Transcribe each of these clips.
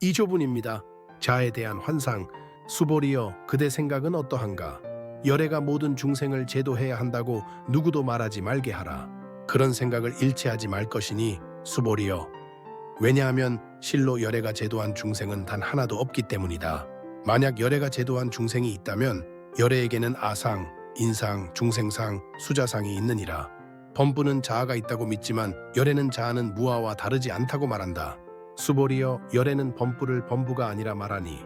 이조분입니다. 자에 대한 환상. 수보리여, 그대 생각은 어떠한가? 열애가 모든 중생을 제도해야 한다고 누구도 말하지 말게 하라. 그런 생각을 일체하지 말 것이니 수보리여. 왜냐하면 실로 열애가 제도한 중생은 단 하나도 없기 때문이다. 만약 열애가 제도한 중생이 있다면 열애에게는 아상, 인상, 중생상, 수자상이 있느니라. 범부는 자아가 있다고 믿지만 열애는 자아는 무아와 다르지 않다고 말한다. 수보리여, 열애는 범부를 범부가 아니라 말하니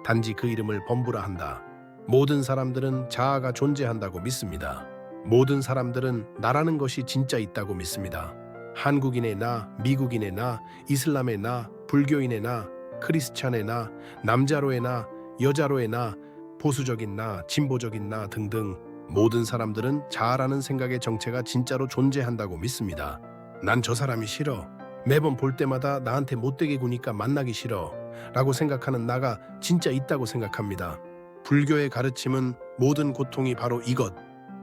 단지 그 이름을 범부라 한다. 모든 사람들은 자아가 존재한다고 믿습니다. 모든 사람들은 나라는 것이 진짜 있다고 믿습니다. 한국인의 나, 미국인의 나, 이슬람의 나, 불교인의 나, 크리스찬의 나, 남자로의 나, 여자로의 나, 보수적인 나, 진보적인 나 등등 모든 사람들은 자아라는 생각의 정체가 진짜로 존재한다고 믿습니다. 난 저 사람이 싫어. 매번 볼 때마다 나한테 못되게 구니까 만나기 싫어. 라고 생각하는 나가 진짜 있다고 생각합니다. 불교의 가르침은 모든 고통이 바로 이것,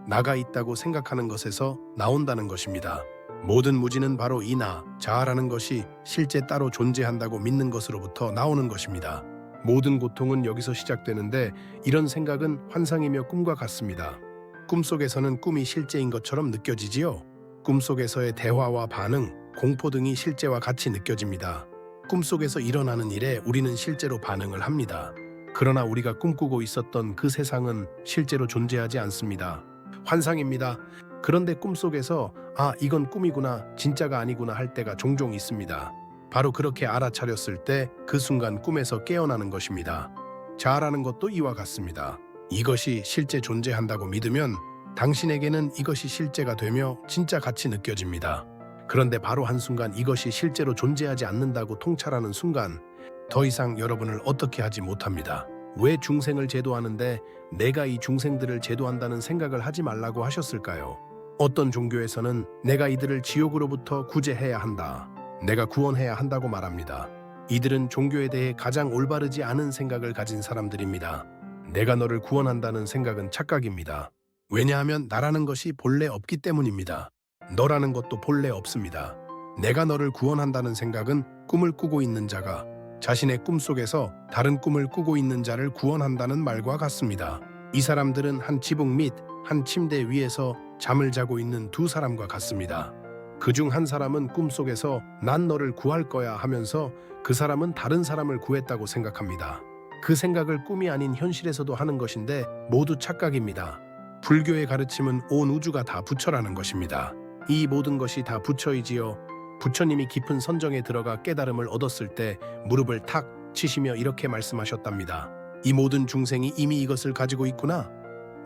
나가 있다고 생각하는 것에서 나온다는 것입니다. 모든 무지는 바로 이 나, 자아라는 것이 실제 따로 존재한다고 믿는 것으로부터 나오는 것입니다. 모든 고통은 여기서 시작되는데 이런 생각은 환상이며 꿈과 같습니다. 꿈속에서는 꿈이 실제인 것처럼 느껴지지요. 꿈속에서의 대화와 반응, 공포 등이 실제와 같이 느껴집니다. 꿈속에서 일어나는 일에 우리는 실제로 반응을 합니다. 그러나 우리가 꿈꾸고 있었던 그 세상은 실제로 존재하지 않습니다. 환상입니다. 그런데 꿈속에서 이건 꿈이구나, 진짜가 아니구나 할 때가 종종 있습니다. 바로 그렇게 알아차렸을 때 그 순간 꿈에서 깨어나는 것입니다. 자아라는 것도 이와 같습니다. 이것이 실제 존재한다고 믿으면 당신에게는 이것이 실제가 되며 진짜 같이 느껴집니다. 그런데 바로 한순간 이것이 실제로 존재하지 않는다고 통찰하는 순간 더 이상 여러분을 어떻게 하지 못합니다. 왜 중생을 제도하는데 내가 이 중생들을 제도한다는 생각을 하지 말라고 하셨을까요? 어떤 종교에서는 내가 이들을 지옥으로부터 구제해야 한다. 내가 구원해야 한다고 말합니다. 이들은 종교에 대해 가장 올바르지 않은 생각을 가진 사람들입니다. 내가 너를 구원한다는 생각은 착각입니다. 왜냐하면 나라는 것이 본래 없기 때문입니다. 너라는 것도 본래 없습니다. 내가 너를 구원한다는 생각은 꿈을 꾸고 있는 자가 자신의 꿈속에서 다른 꿈을 꾸고 있는 자를 구원한다는 말과 같습니다. 이 사람들은 한 지붕 및 한 침대 위에서 잠을 자고 있는 두 사람과 같습니다. 그중 한 사람은 꿈속에서 난 너를 구할 거야 하면서 그 사람은 다른 사람을 구했다고 생각합니다. 그 생각을 꿈이 아닌 현실에서도 하는 것인데 모두 착각입니다. 불교의 가르침은 온 우주가 다 부처라는 것입니다. 이 모든 것이 다 부처이지요. 부처님이 깊은 선정에 들어가 깨달음을 얻었을 때 무릎을 탁 치시며 이렇게 말씀하셨답니다. 이 모든 중생이 이미 이것을 가지고 있구나.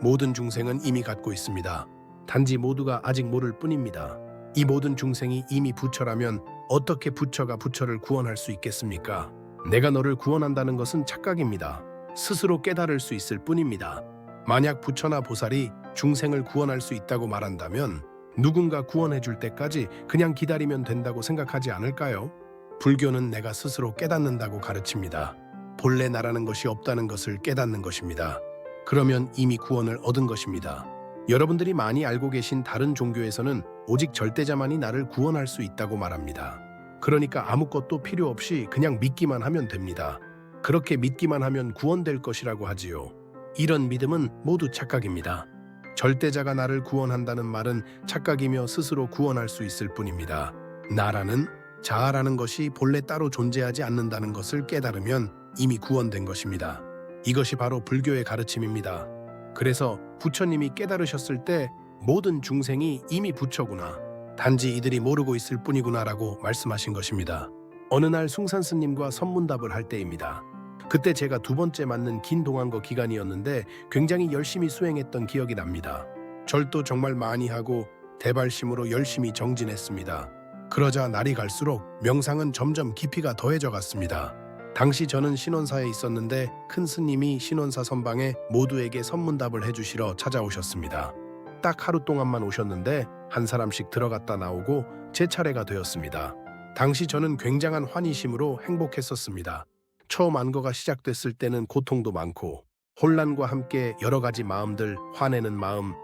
모든 중생은 이미 갖고 있습니다. 단지 모두가 아직 모를 뿐입니다. 이 모든 중생이 이미 부처라면 어떻게 부처가 부처를 구원할 수 있겠습니까? 내가 너를 구원한다는 것은 착각입니다. 스스로 깨달을 수 있을 뿐입니다. 만약 부처나 보살이 중생을 구원할 수 있다고 말한다면 누군가 구원해 줄 때까지 그냥 기다리면 된다고 생각하지 않을까요? 불교는 내가 스스로 깨닫는다고 가르칩니다. 본래 나라는 것이 없다는 것을 깨닫는 것입니다. 그러면 이미 구원을 얻은 것입니다. 여러분들이 많이 알고 계신 다른 종교에서는 오직 절대자만이 나를 구원할 수 있다고 말합니다. 그러니까 아무것도 필요 없이 그냥 믿기만 하면 됩니다. 그렇게 믿기만 하면 구원될 것이라고 하지요. 이런 믿음은 모두 착각입니다. 절대자가 나를 구원한다는 말은 착각이며 스스로 구원할 수 있을 뿐입니다. 나라는, 자아라는 것이 본래 따로 존재하지 않는다는 것을 깨달으면 이미 구원된 것입니다. 이것이 바로 불교의 가르침입니다. 그래서 부처님이 깨달으셨을 때 모든 중생이 이미 부처구나, 단지 이들이 모르고 있을 뿐이구나라고 말씀하신 것입니다. 어느 날 숭산 스님과 선문답을 할 때입니다. 그때 제가 두 번째 맞는 긴 동안거 기간이었는데 굉장히 열심히 수행했던 기억이 납니다. 절도 정말 많이 하고 대발심으로 열심히 정진했습니다. 그러자 날이 갈수록 명상은 점점 깊이가 더해져 갔습니다. 당시 저는 신원사에 있었는데 큰 스님이 신원사 선방에 모두에게 선문답을 해주시러 찾아오셨습니다. 딱 하루 동안만 오셨는데 한 사람씩 들어갔다 나오고 제 차례가 되었습니다. 당시 저는 굉장한 환희심으로 행복했었습니다. 처음 안거가 시작됐을 때는 고통도 많고 혼란과 함께 여러 가지 마음들, 화내는 마음,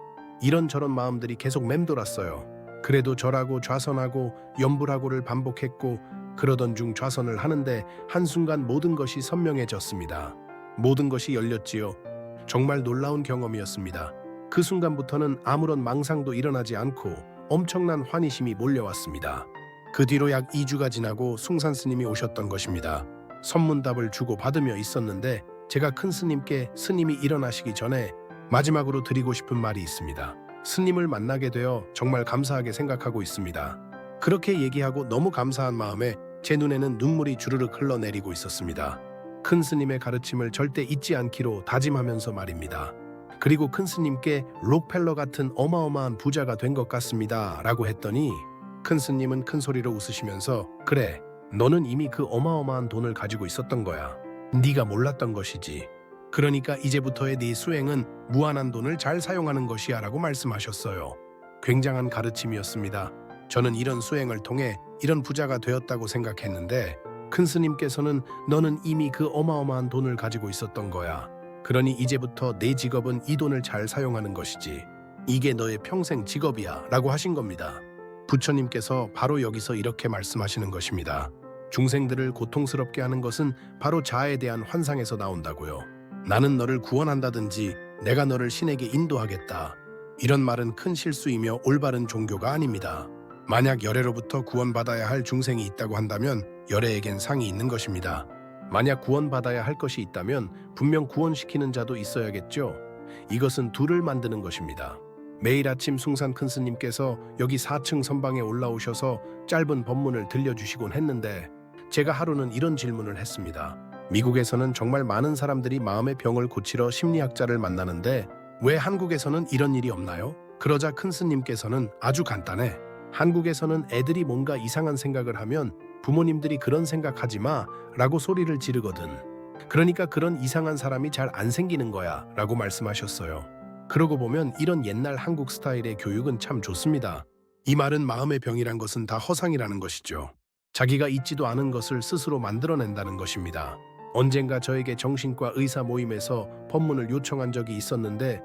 이런저런 마음들이 계속 맴돌았어요. 그래도 절하고 좌선하고 염불하고를 반복했고 그러던 중 좌선을 하는데 한순간 모든 것이 선명해졌습니다. 모든 것이 열렸지요. 정말 놀라운 경험이었습니다. 그 순간부터는 아무런 망상도 일어나지 않고 엄청난 환희심이 몰려왔습니다. 그 뒤로 약 2주가 지나고 숭산 스님이 오셨던 것입니다. 선문답을 주고 받으며 있었는데 제가 큰 스님께 스님이 일어나시기 전에 마지막으로 드리고 싶은 말이 있습니다. 스님을 만나게 되어 정말 감사하게 생각하고 있습니다. 그렇게 얘기하고 너무 감사한 마음에 제 눈에는 눈물이 주르륵 흘러내리고 있었습니다. 큰 스님의 가르침을 절대 잊지 않기로 다짐하면서 말입니다. 그리고 큰 스님께 록펠러 같은 어마어마한 부자가 된 것 같습니다 라고 했더니 큰 스님은 큰 소리로 웃으시면서 그래, 너는 이미 그 어마어마한 돈을 가지고 있었던 거야. 네가 몰랐던 것이지. 그러니까 이제부터의 네 수행은 무한한 돈을 잘 사용하는 것이야 라고 말씀하셨어요. 굉장한 가르침이었습니다. 저는 이런 수행을 통해 이런 부자가 되었다고 생각했는데 큰 스님께서는 너는 이미 그 어마어마한 돈을 가지고 있었던 거야. 그러니 이제부터 내 직업은 이 돈을 잘 사용하는 것이지. 이게 너의 평생 직업이야 라고 하신 겁니다. 부처님께서 바로 여기서 이렇게 말씀하시는 것입니다. 중생들을 고통스럽게 하는 것은 바로 자아에 대한 환상에서 나온다고요. 나는 너를 구원한다든지 내가 너를 신에게 인도하겠다. 이런 말은 큰 실수이며 올바른 종교가 아닙니다. 만약 열애로부터 구원받아야 할 중생이 있다고 한다면 열애에겐 상이 있는 것입니다. 만약 구원받아야 할 것이 있다면 분명 구원시키는 자도 있어야겠죠. 이것은 둘을 만드는 것입니다. 매일 아침 숭산 큰 스님께서 여기 4층 선방에 올라오셔서 짧은 법문을 들려주시곤 했는데 제가 하루는 이런 질문을 했습니다. 미국에서는 정말 많은 사람들이 마음의 병을 고치러 심리학자를 만나는데 왜 한국에서는 이런 일이 없나요? 그러자 큰 스님께서는 아주 간단해. 한국에서는 애들이 뭔가 이상한 생각을 하면 부모님들이 그런 생각하지 마 라고 소리를 지르거든. 그러니까 그런 이상한 사람이 잘 안 생기는 거야 라고 말씀하셨어요. 그러고 보면 이런 옛날 한국 스타일의 교육은 참 좋습니다. 이 말은 마음의 병이란 것은 다 허상이라는 것이죠. 자기가 있지도 않은 것을 스스로 만들어낸다는 것입니다. 언젠가 저에게 정신과 의사 모임에서 법문을 요청한 적이 있었는데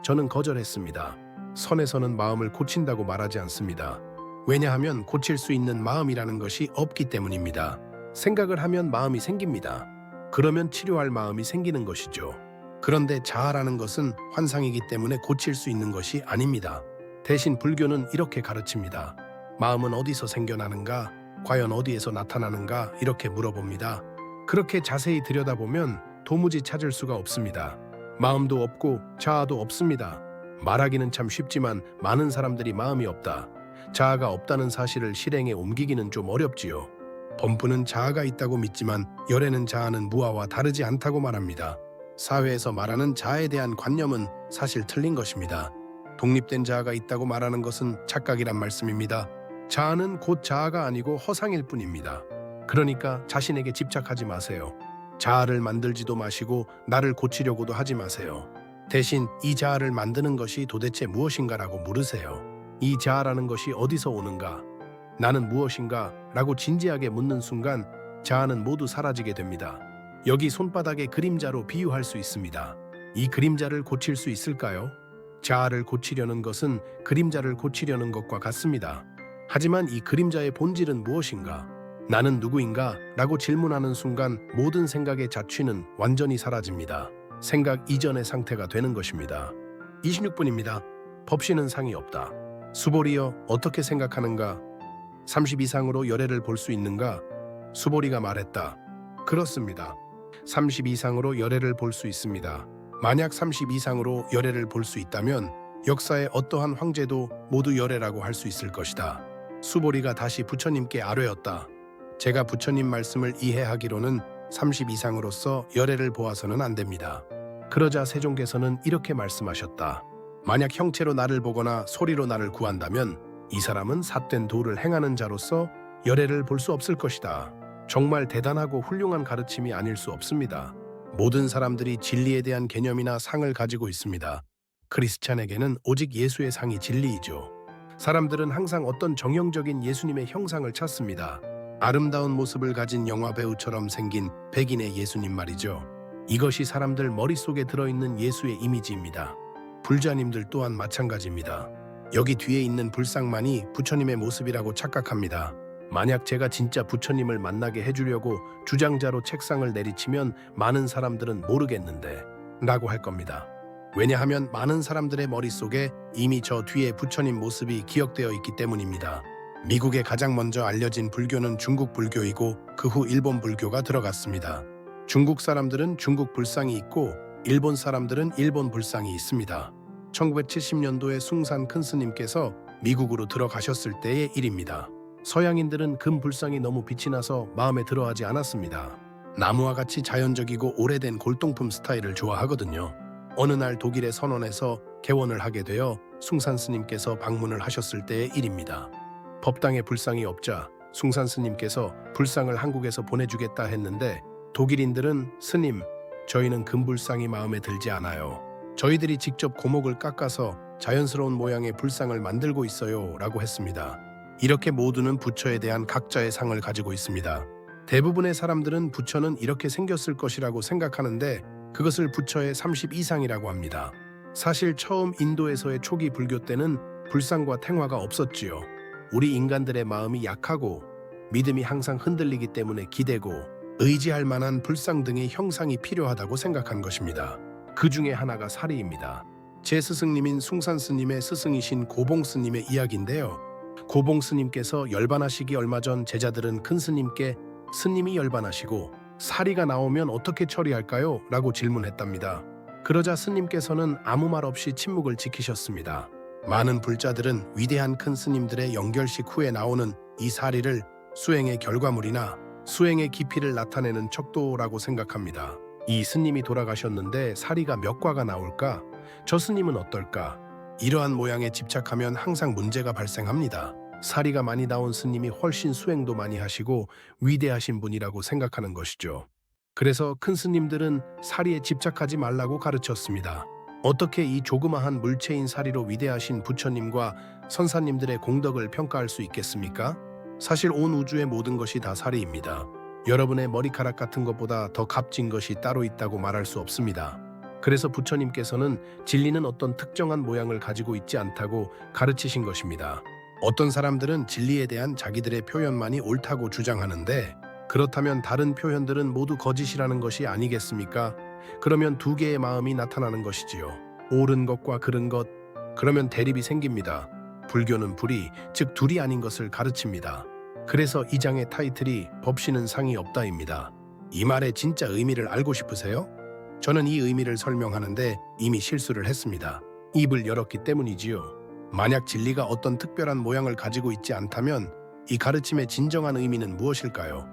저는 거절했습니다. 선에서는 마음을 고친다고 말하지 않습니다. 왜냐하면 고칠 수 있는 마음이라는 것이 없기 때문입니다. 생각을 하면 마음이 생깁니다. 그러면 치료할 마음이 생기는 것이죠. 그런데 자아라는 것은 환상이기 때문에 고칠 수 있는 것이 아닙니다. 대신 불교는 이렇게 가르칩니다. 마음은 어디서 생겨나는가? 과연 어디에서 나타나는가? 이렇게 물어봅니다. 그렇게 자세히 들여다보면 도무지 찾을 수가 없습니다. 마음도 없고 자아도 없습니다. 말하기는 참 쉽지만 많은 사람들이 마음이 없다, 자아가 없다는 사실을 실행에 옮기기는 좀 어렵지요. 범부는 자아가 있다고 믿지만 열애는 자아는 무아와 다르지 않다고 말합니다. 사회에서 말하는 자아에 대한 관념은 사실 틀린 것입니다. 독립된 자아가 있다고 말하는 것은 착각이란 말씀입니다. 자아는 곧 자아가 아니고 허상일 뿐입니다. 그러니까 자신에게 집착하지 마세요. 자아를 만들지도 마시고 나를 고치려고도 하지 마세요. 대신 이 자아를 만드는 것이 도대체 무엇인가라고 물으세요. 이 자아라는 것이 어디서 오는가? 나는 무엇인가? 라고 진지하게 묻는 순간 자아는 모두 사라지게 됩니다. 여기 손바닥의 그림자로 비유할 수 있습니다. 이 그림자를 고칠 수 있을까요? 자아를 고치려는 것은 그림자를 고치려는 것과 같습니다. 하지만 이 그림자의 본질은 무엇인가? 나는 누구인가? 라고 질문하는 순간 모든 생각의 자취는 완전히 사라집니다. 생각 이전의 상태가 되는 것입니다. 26분입니다. 법신은 상이 없다. 수보리여, 어떻게 생각하는가? 30 이상으로 열애를 볼 수 있는가? 수보리가 말했다. 그렇습니다. 30 이상으로 열애를 볼 수 있습니다. 만약 30 이상으로 열애를 볼 수 있다면 역사의 어떠한 황제도 모두 열애라고 할 수 있을 것이다. 수보리가 다시 부처님께 아뢰었다. 제가 부처님 말씀을 이해하기로는 30 이상으로서 열애를 보아서는 안 됩니다. 그러자 세종께서는 이렇게 말씀하셨다. 만약 형체로 나를 보거나 소리로 나를 구한다면 이 사람은 삿된 도를 행하는 자로서 열애를 볼 수 없을 것이다. 정말 대단하고 훌륭한 가르침이 아닐 수 없습니다. 모든 사람들이 진리에 대한 개념이나 상을 가지고 있습니다. 크리스찬에게는 오직 예수의 상이 진리이죠. 사람들은 항상 어떤 정형적인 예수님의 형상을 찾습니다. 아름다운 모습을 가진 영화배우처럼 생긴 백인의 예수님 말이죠. 이것이 사람들 머릿속에 들어있는 예수의 이미지입니다. 불자님들 또한 마찬가지입니다. 여기 뒤에 있는 불상만이 부처님의 모습이라고 착각합니다. 만약 제가 진짜 부처님을 만나게 해주려고 주장자로 책상을 내리치면 많은 사람들은 모르겠는데 라고 할 겁니다. 왜냐하면 많은 사람들의 머릿속에 이미 저 뒤에 부처님 모습이 기억되어 있기 때문입니다. 미국에 가장 먼저 알려진 불교는 중국 불교이고 그 후 일본 불교가 들어갔습니다. 중국 사람들은 중국 불상이 있고 일본 사람들은 일본 불상이 있습니다. 1970년도에 숭산 큰 스님께서 미국으로 들어가셨을 때의 일입니다. 서양인들은 금 불상이 너무 빛이 나서 마음에 들어하지 않았습니다. 나무와 같이 자연적이고 오래된 골동품 스타일을 좋아하거든요. 어느 날 독일의 선원에서 개원을 하게 되어 숭산 스님께서 방문을 하셨을 때의 일입니다. 법당에 불상이 없자 숭산 스님께서 불상을 한국에서 보내주겠다 했는데 독일인들은 스님, 저희는 금불상이 마음에 들지 않아요. 저희들이 직접 고목을 깎아서 자연스러운 모양의 불상을 만들고 있어요 라고 했습니다. 이렇게 모두는 부처에 대한 각자의 상을 가지고 있습니다. 대부분의 사람들은 부처는 이렇게 생겼을 것이라고 생각하는데 그것을 부처의 32상이라고 합니다. 사실 처음 인도에서의 초기 불교 때는 불상과 탱화가 없었지요. 우리 인간들의 마음이 약하고 믿음이 항상 흔들리기 때문에 기대고 의지할 만한 불상 등의 형상이 필요하다고 생각한 것입니다. 그 중에 하나가 사리입니다. 제 스승님인 숭산 스님의 스승이신 고봉 스님의 이야기인데요. 고봉 스님께서 열반하시기 얼마 전 제자들은 큰 스님께 스님이 열반하시고 사리가 나오면 어떻게 처리할까요? 라고 질문했답니다. 그러자 스님께서는 아무 말 없이 침묵을 지키셨습니다. 많은 불자들은 위대한 큰 스님들의 영결식 후에 나오는 이 사리를 수행의 결과물이나 수행의 깊이를 나타내는 척도라고 생각합니다. 이 스님이 돌아가셨는데 사리가 몇 과가 나올까? 저 스님은 어떨까? 이러한 모양에 집착하면 항상 문제가 발생합니다. 사리가 많이 나온 스님이 훨씬 수행도 많이 하시고 위대하신 분이라고 생각하는 것이죠. 그래서 큰 스님들은 사리에 집착하지 말라고 가르쳤습니다. 어떻게 이 조그마한 물체인 사리로 위대하신 부처님과 선사님들의 공덕을 평가할 수 있겠습니까? 사실 온 우주의 모든 것이 다 사리입니다. 여러분의 머리카락 같은 것보다 더 값진 것이 따로 있다고 말할 수 없습니다. 그래서 부처님께서는 진리는 어떤 특정한 모양을 가지고 있지 않다고 가르치신 것입니다. 어떤 사람들은 진리에 대한 자기들의 표현만이 옳다고 주장하는데 그렇다면 다른 표현들은 모두 거짓이라는 것이 아니겠습니까? 그러면 두 개의 마음이 나타나는 것이지요. 옳은 것과 그른 것. 그러면 대립이 생깁니다. 불교는 불이, 즉 둘이 아닌 것을 가르칩니다. 그래서 이 장의 타이틀이 법신은 상이 없다입니다. 이 말의 진짜 의미를 알고 싶으세요? 저는 이 의미를 설명하는데 이미 실수를 했습니다. 입을 열었기 때문이지요. 만약 진리가 어떤 특별한 모양을 가지고 있지 않다면 이 가르침의 진정한 의미는 무엇일까요?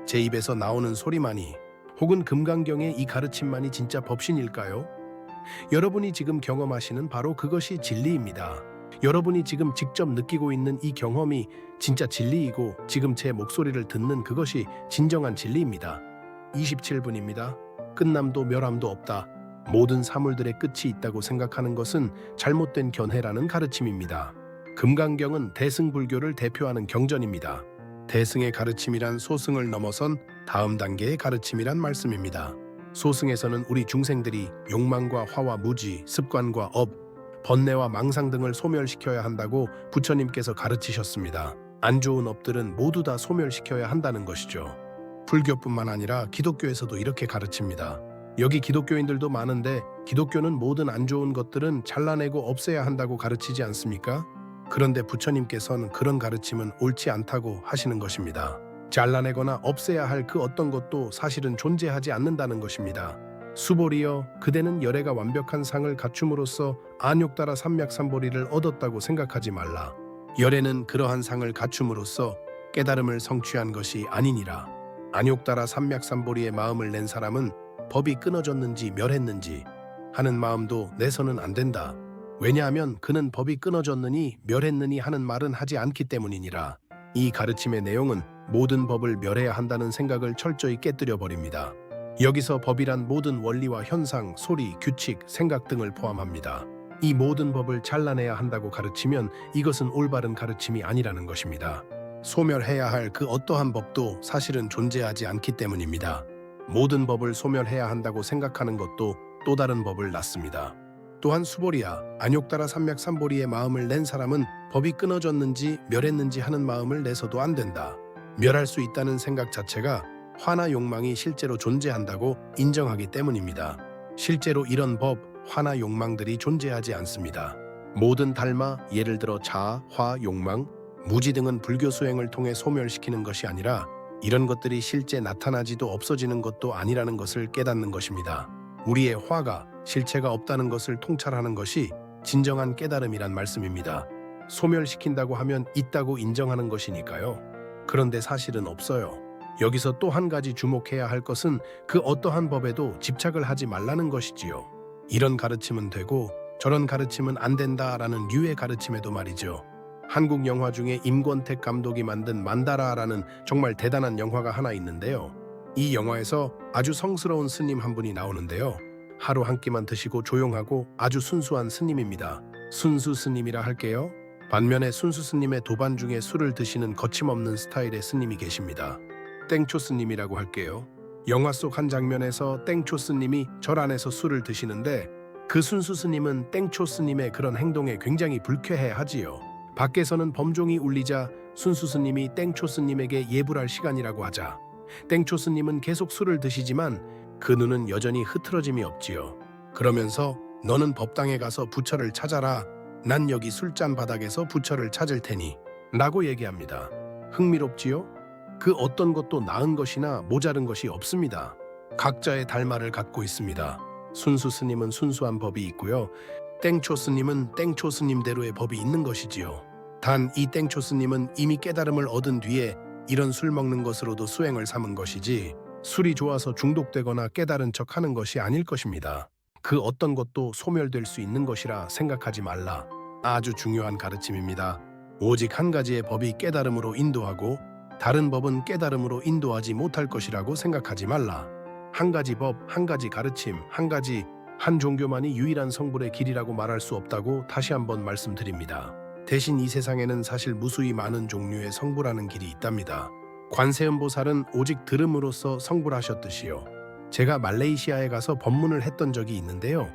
제 입에서 나오는 소리만이 혹은 금강경의 이 가르침만이 진짜 법신일까요? 여러분이 지금 경험하시는 바로 그것이 진리입니다. 여러분이 지금 직접 느끼고 있는 이 경험이 진짜 진리이고 지금 제 목소리를 듣는 그것이 진정한 진리입니다. 27분입니다. 끝남도 멸함도 없다. 모든 사물들의 끝이 있다고 생각하는 것은 잘못된 견해라는 가르침입니다. 금강경은 대승불교를 대표하는 경전입니다. 대승의 가르침이란 소승을 넘어선 다음 단계의 가르침이란 말씀입니다. 소승에서는 우리 중생들이 욕망과 화와 무지, 습관과 업, 번뇌와 망상 등을 소멸시켜야 한다고 부처님께서 가르치셨습니다. 안 좋은 업들은 모두 다 소멸시켜야 한다는 것이죠. 불교뿐만 아니라 기독교에서도 이렇게 가르칩니다. 여기 기독교인들도 많은데 기독교는 모든 안 좋은 것들은 잘라내고 없애야 한다고 가르치지 않습니까? 그런데 부처님께서는 그런 가르침은 옳지 않다고 하시는 것입니다. 잘라내거나 없애야 할 그 어떤 것도 사실은 존재하지 않는다는 것입니다. 수보리여, 그대는 열애가 완벽한 상을 갖춤으로써 안욕따라 삼맥삼보리를 얻었다고 생각하지 말라. 열애는 그러한 상을 갖춤으로써 깨달음을 성취한 것이 아니니라. 안욕따라 삼맥삼보리의 마음을 낸 사람은 법이 끊어졌는지 멸했는지 하는 마음도 내서는 안 된다. 왜냐하면 그는 법이 끊어졌느니 멸했느니 하는 말은 하지 않기 때문이니라. 이 가르침의 내용은 모든 법을 멸해야 한다는 생각을 철저히 깨뜨려 버립니다. 여기서 법이란 모든 원리와 현상, 소리, 규칙, 생각 등을 포함합니다. 이 모든 법을 잘라내야 한다고 가르치면 이것은 올바른 가르침이 아니라는 것입니다. 소멸해야 할 그 어떠한 법도 사실은 존재하지 않기 때문입니다. 모든 법을 소멸해야 한다고 생각하는 것도 또 다른 법을 낳습니다. 또한 수보리야, 안욕따라 삼맥삼보리의 마음을 낸 사람은 법이 끊어졌는지 멸했는지 하는 마음을 내서도 안 된다. 멸할 수 있다는 생각 자체가 화나 욕망이 실제로 존재한다고 인정하기 때문입니다. 실제로 이런 법, 화나 욕망들이 존재하지 않습니다. 모든 달마, 예를 들어 자아, 화, 욕망, 무지 등은 불교 수행을 통해 소멸시키는 것이 아니라 이런 것들이 실제 나타나지도 없어지는 것도 아니라는 것을 깨닫는 것입니다. 우리의 화가 실체가 없다는 것을 통찰하는 것이 진정한 깨달음이란 말씀입니다. 소멸시킨다고 하면 있다고 인정하는 것이니까요. 그런데 사실은 없어요. 여기서 또 한 가지 주목해야 할 것은 그 어떠한 법에도 집착을 하지 말라는 것이지요. 이런 가르침은 되고 저런 가르침은 안 된다라는 류의 가르침에도 말이죠. 한국 영화 중에 임권택 감독이 만든 만다라라는 정말 대단한 영화가 하나 있는데요. 이 영화에서 아주 성스러운 스님 한 분이 나오는데요. 하루 한 끼만 드시고 조용하고 아주 순수한 스님입니다. 순수 스님이라 할게요. 반면에 순수 스님의 도반 중에 술을 드시는 거침없는 스타일의 스님이 계십니다. 땡초 스님이라고 할게요. 영화 속 한 장면에서 땡초 스님이 절 안에서 술을 드시는데 그 순수 스님은 땡초 스님의 그런 행동에 굉장히 불쾌해하지요. 밖에서는 범종이 울리자 순수 스님이 땡초 스님에게 예불할 시간이라고 하자 땡초 스님은 계속 술을 드시지만 그 눈은 여전히 흐트러짐이 없지요. 그러면서 너는 법당에 가서 부처를 찾아라. 난 여기 술잔 바닥에서 부처를 찾을 테니 라고 얘기합니다. 흥미롭지요? 그 어떤 것도 나은 것이나 모자른 것이 없습니다. 각자의 달마를 갖고 있습니다. 순수 스님은 순수한 법이 있고요. 땡초 스님은 땡초 스님대로의 법이 있는 것이지요. 단 이 땡초 스님은 이미 깨달음을 얻은 뒤에 이런 술 먹는 것으로도 수행을 삼은 것이지 술이 좋아서 중독되거나 깨달은 척하는 것이 아닐 것입니다. 그 어떤 것도 소멸될 수 있는 것이라 생각하지 말라. 아주 중요한 가르침입니다. 오직 한 가지의 법이 깨달음으로 인도하고 다른 법은 깨달음으로 인도하지 못할 것이라고 생각하지 말라. 한 가지 법, 한 가지 가르침, 한 종교만이 유일한 성불의 길이라고 말할 수 없다고 다시 한번 말씀드립니다. 대신 이 세상에는 사실 무수히 많은 종류의 성불하는 길이 있답니다. 관세음보살은 오직 들음으로써 성불하셨듯이요. 제가 말레이시아에 가서 법문을 했던 적이 있는데요.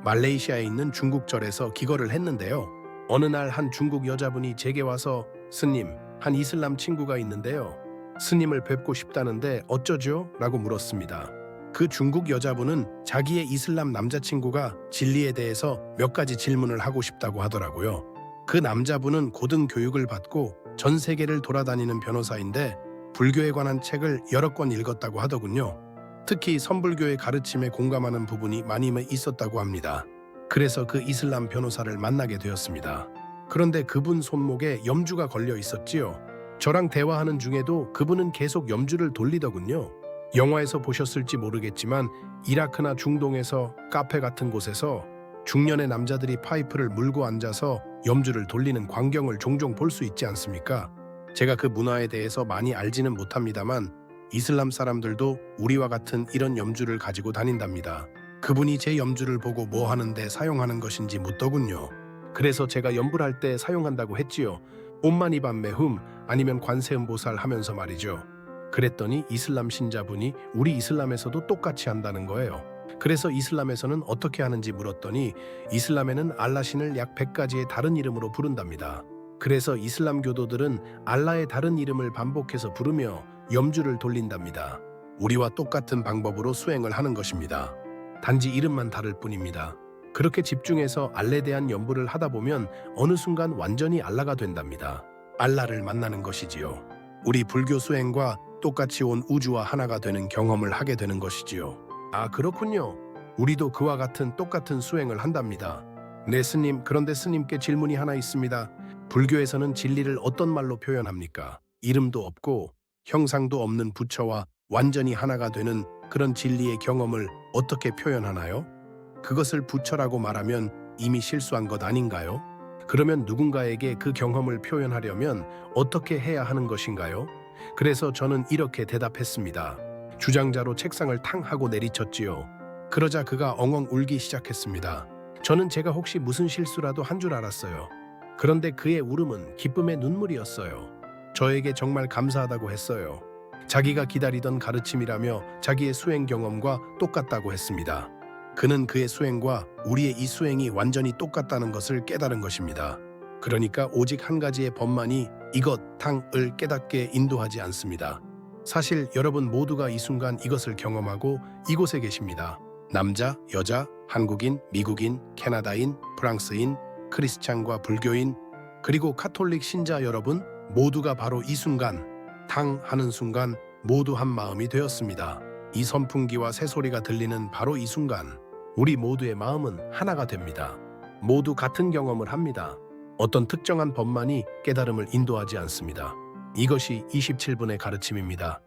말레이시아에 있는 중국절에서 기거를 했는데요. 어느 날 한 중국 여자분이 제게 와서 스님, 한 이슬람 친구가 있는데요. 스님을 뵙고 싶다는데 어쩌죠? 라고 물었습니다. 그 중국 여자분은 자기의 이슬람 남자친구가 진리에 대해서 몇 가지 질문을 하고 싶다고 하더라고요. 그 남자분은 고등교육을 받고 전 세계를 돌아다니는 변호사인데 불교에 관한 책을 여러 권 읽었다고 하더군요. 특히 선불교의 가르침에 공감하는 부분이 많이 있었다고 합니다. 그래서 그 이슬람 변호사를 만나게 되었습니다. 그런데 그분 손목에 염주가 걸려 있었지요. 저랑 대화하는 중에도 그분은 계속 염주를 돌리더군요. 영화에서 보셨을지 모르겠지만 이라크나 중동에서 카페 같은 곳에서 중년의 남자들이 파이프를 물고 앉아서 염주를 돌리는 광경을 종종 볼 수 있지 않습니까? 제가 그 문화에 대해서 많이 알지는 못합니다만 이슬람 사람들도 우리와 같은 이런 염주를 가지고 다닌답니다. 그분이 제 염주를 보고 뭐 하는데 사용하는 것인지 묻더군요. 그래서 제가 염불할 때 사용한다고 했지요. 옴마니밤메훔 아니면 관세음보살 하면서 말이죠. 그랬더니 이슬람 신자분이 우리 이슬람에서도 똑같이 한다는 거예요. 그래서 이슬람에서는 어떻게 하는지 물었더니 이슬람에는 알라신을 약 100가지의 다른 이름으로 부른답니다. 그래서 이슬람 교도들은 알라의 다른 이름을 반복해서 부르며 염주를 돌린답니다. 우리와 똑같은 방법으로 수행을 하는 것입니다. 단지 이름만 다를 뿐입니다. 그렇게 집중해서 알라에 대한 염불을 하다 보면 어느 순간 완전히 알라가 된답니다. 알라를 만나는 것이지요. 우리 불교 수행과 똑같이 온 우주와 하나가 되는 경험을 하게 되는 것이지요. 아, 그렇군요. 우리도 그와 같은 똑같은 수행을 한답니다. 네, 스님. 그런데 스님께 질문이 하나 있습니다. 불교에서는 진리를 어떤 말로 표현합니까? 이름도 없고 형상도 없는 부처와 완전히 하나가 되는 그런 진리의 경험을 어떻게 표현하나요? 그것을 부처라고 말하면 이미 실수한 것 아닌가요? 그러면 누군가에게 그 경험을 표현하려면 어떻게 해야 하는 것인가요? 그래서 저는 이렇게 대답했습니다. 주장자로 책상을 탕 하고 내리쳤지요. 그러자 그가 엉엉 울기 시작했습니다. 저는 제가 혹시 무슨 실수라도 한 줄 알았어요. 그런데 그의 울음은 기쁨의 눈물이었어요. 저에게 정말 감사하다고 했어요. 자기가 기다리던 가르침이라며 자기의 수행 경험과 똑같다고 했습니다. 그는 그의 수행과 우리의 이 수행이 완전히 똑같다는 것을 깨달은 것입니다. 그러니까 오직 한 가지의 법만이 이것, 탕을 깨닫게 인도하지 않습니다. 사실 여러분 모두가 이 순간 이것을 경험하고 이곳에 계십니다. 남자, 여자, 한국인, 미국인, 캐나다인, 프랑스인, 크리스찬과 불교인, 그리고 카톨릭 신자 여러분 모두가 바로 이 순간, 탕 하는 순간 모두 한 마음이 되었습니다. 이 선풍기와 새소리가 들리는 바로 이 순간 우리 모두의 마음은 하나가 됩니다. 모두 같은 경험을 합니다. 어떤 특정한 법만이 깨달음을 인도하지 않습니다. 이것이 27분의 가르침입니다.